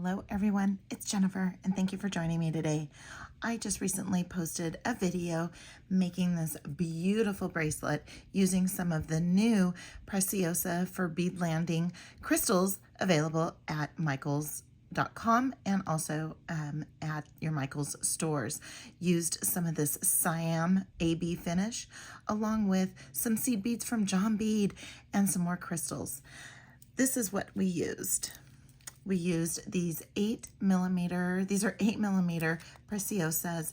Hello everyone, it's Jennifer and thank you for joining me today. I just recently posted a video making this beautiful bracelet using some of the new Preciosa for Bead Landing crystals available at Michaels.com and also at your Michaels stores. Used some of this Siam AB finish along with some seed beads from John Bead and some more crystals. This is what we used. We used these 8mm, these are 8mm Preciosas.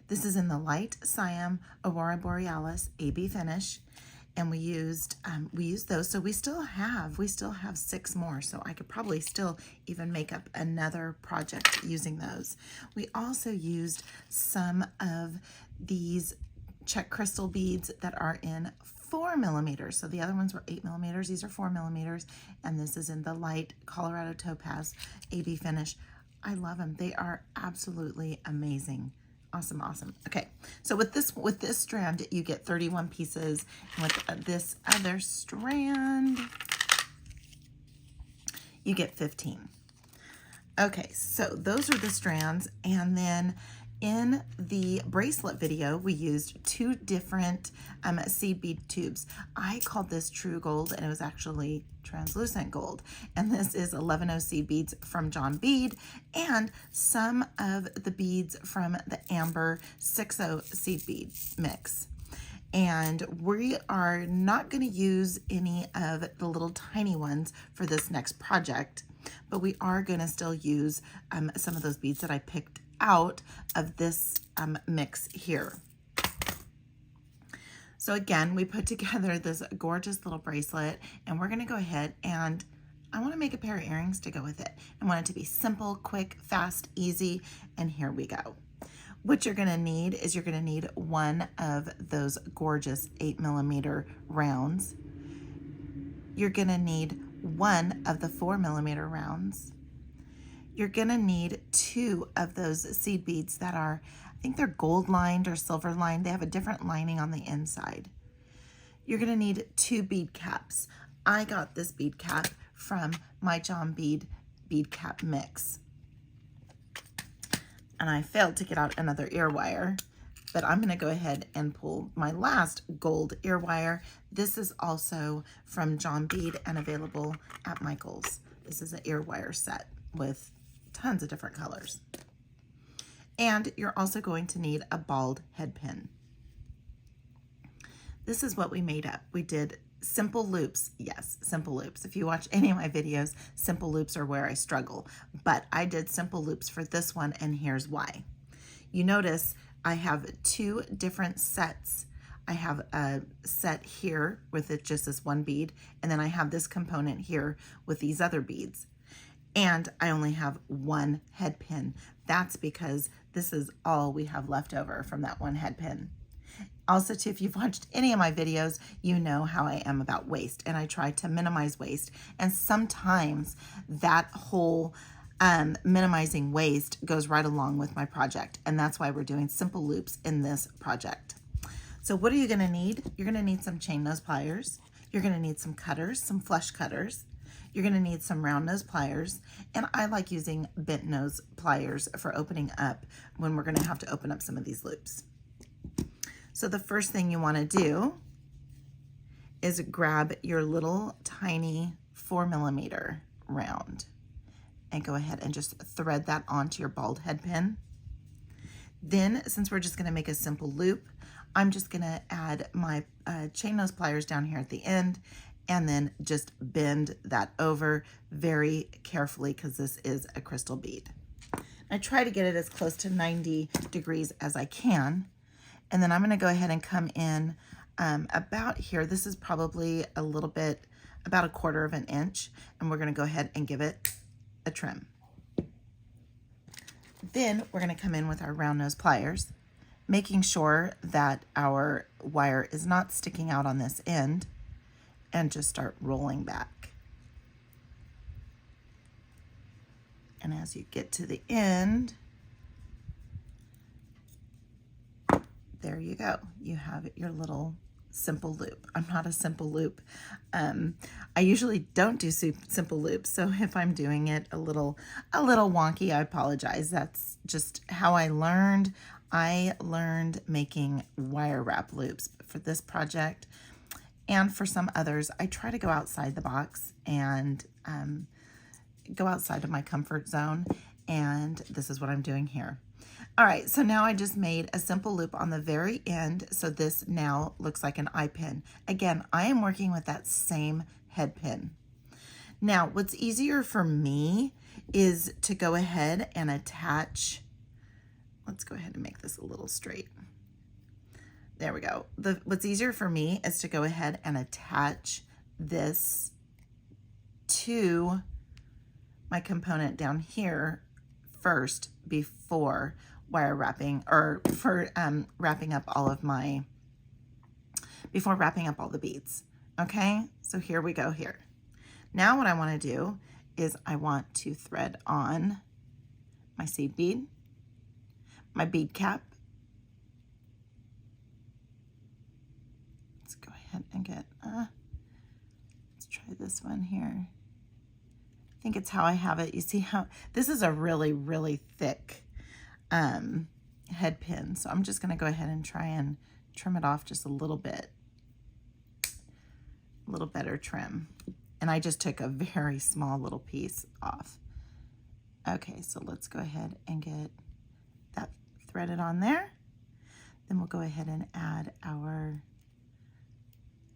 This is in the light Siam Aurora Borealis AB finish. And we used those. So we still have 6 more. So I could probably still even make up another project using those. We also used some of these check crystal beads that are in 4mm. So the other ones were 8mm. These are 4mm. And this is in the light Colorado Topaz AB finish. I love them. They are absolutely amazing. Awesome, awesome. Okay, so with this strand, you get 31 pieces. And with this other strand, you get 15. Okay, so those are the strands. And then in the bracelet video, we used 2 different seed bead tubes. I called this true gold, and it was actually translucent gold. And this is 11O seed beads from John Bead, and some of the beads from the Amber 6O seed bead mix. And we are not going to use any of the little tiny ones for this next project, but we are going to still use some of those beads that I picked out of this mix here. So again, we put together this gorgeous little bracelet, and we're going to go ahead and I want to make a pair of earrings to go with it. I want it to be simple, quick, fast, easy, and here we go. What you're going to need is you're going to need one of those gorgeous 8mm rounds. You're going to need one of the 4mm rounds. You're going to need 2 of those seed beads that are, I think they're gold lined or silver lined. They have a different lining on the inside. You're going to need 2 bead caps. I got this bead cap from my John Bead bead cap mix. And I failed to get out another ear wire, but I'm going to go ahead and pull my last gold ear wire. This is also from John Bead and available at Michaels. This is an ear wire set with tons of different colors. And you're also going to need a bald head pin. This is what we made up. We did simple loops. Yes, simple loops. If you watch any of my videos, simple loops are where I struggle. But I did simple loops for this one, and here's why. You notice I have 2 different sets. I have a set here with it just this one bead, and then I have this component here with these other beads. And I only have 1 head pin. That's because this is all we have left over from that 1 head pin. Also, too, if you've watched any of my videos, you know how I am about waste, and I try to minimize waste. And sometimes that whole minimizing waste goes right along with my project, and that's why we're doing simple loops in this project. So what are you going to need? You're going to need some chain nose pliers. You're going to need some cutters, some flush cutters. You're going to need some round nose pliers, and I like using bent nose pliers for opening up when we're going to have to open up some of these loops. So the first thing you want to do is grab your little tiny 4mm round and go ahead and just thread that onto your bald head pin. Then, since we're just going to make a simple loop, I'm just going to add my chain nose pliers down here at the end, and then just bend that over very carefully because this is a crystal bead. I try to get it as close to 90 degrees as I can. And then I'm going to go ahead and come in about here. This is probably a little bit, about 1/4 of an inch. And we're going to go ahead and give it a trim. Then we're going to come in with our round nose pliers, making sure that our wire is not sticking out on this end, and just start rolling back. And as you get to the end, there you go. You have your little simple loop. I'm not a simple loop. I usually don't do simple loops, so if I'm doing it a little wonky, I apologize. That's just how I learned. I learned making wire wrap loops for this project, and for some others, I try to go outside the box and go outside of my comfort zone, and this is what I'm doing here. All right, so now I just made a simple loop on the very end, so this now looks like an eye pin. Again, I am working with that same head pin. Now, what's easier for me is to go ahead and attach, let's go ahead and make this a little straight. There we go. What's easier for me is to go ahead and attach this to my component down here first before wire wrapping, or for wrapping up all of my, before wrapping up all the beads. Okay, so here we go here. Now what I want to do is I want to thread on my seed bead, my bead cap. Let's go ahead and get, let's try this one here. I think it's how I have it. You see how, this is a really, really thick head pin. So I'm just going to go ahead and try and trim it off just a little bit. A little better trim. And I just took a very small little piece off. Okay, so let's go ahead and get that threaded on there. Then we'll go ahead and add our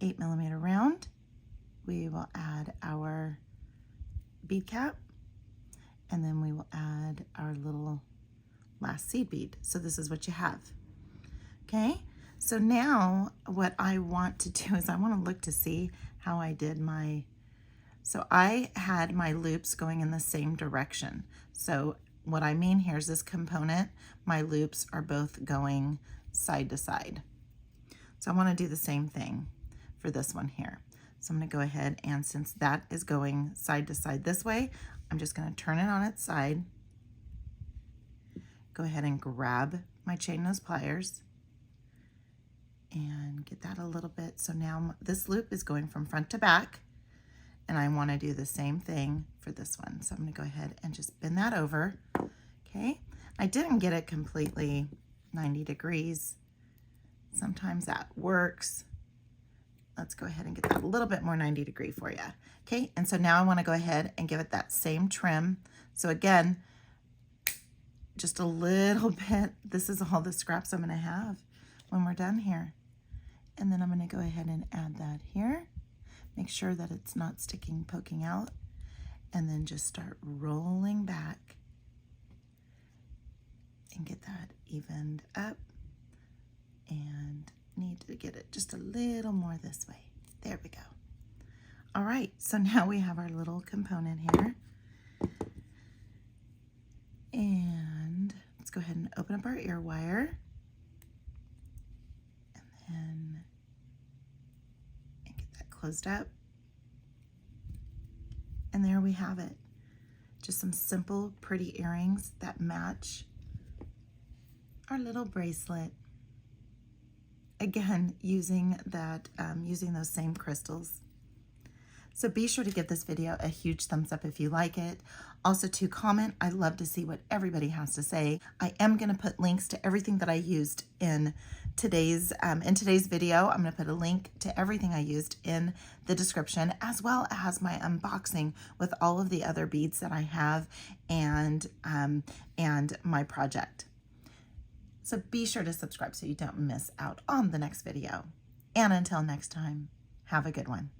8mm round. We will add our bead cap, and then we will add our little last seed bead. So this is what you have. Okay, so now what I want to do is I want to look to see how I did my, so I had my loops going in the same direction. So what I mean here is this component, my loops are both going side to side. So I want to do the same thing for this one here. So I'm going to go ahead, and since that is going side to side this way, I'm just going to turn it on its side. Go ahead and grab my chain nose pliers and get that a little bit. So now this loop is going from front to back, and I want to do the same thing for this one. So I'm going to go ahead and just bend that over. Okay, I didn't get it completely 90 degrees. Sometimes that works. Let's go ahead and get that a little bit more 90 degree for you. Okay, and so now I want to go ahead and give it that same trim. So again, just a little bit. This is all the scraps I'm going to have when we're done here. And then I'm going to go ahead and add that here. Make sure that it's not sticking, poking out. And then just start rolling back and get that evened up. And need to get it just a little more this way. There we go. All right, so now we have our little component here. And let's go ahead and open up our ear wire. And get that closed up. And there we have it. Just some simple, pretty earrings that match our little bracelet. Again, using that, using those same crystals. So be sure to give this video a huge thumbs up if you like it. Also to comment, I love to see what everybody has to say. I am gonna put links to everything that I used in today's video. I'm gonna put a link to everything I used in the description, as well as my unboxing with all of the other beads that I have and my project. So be sure to subscribe so you don't miss out on the next video. And until next time, have a good one.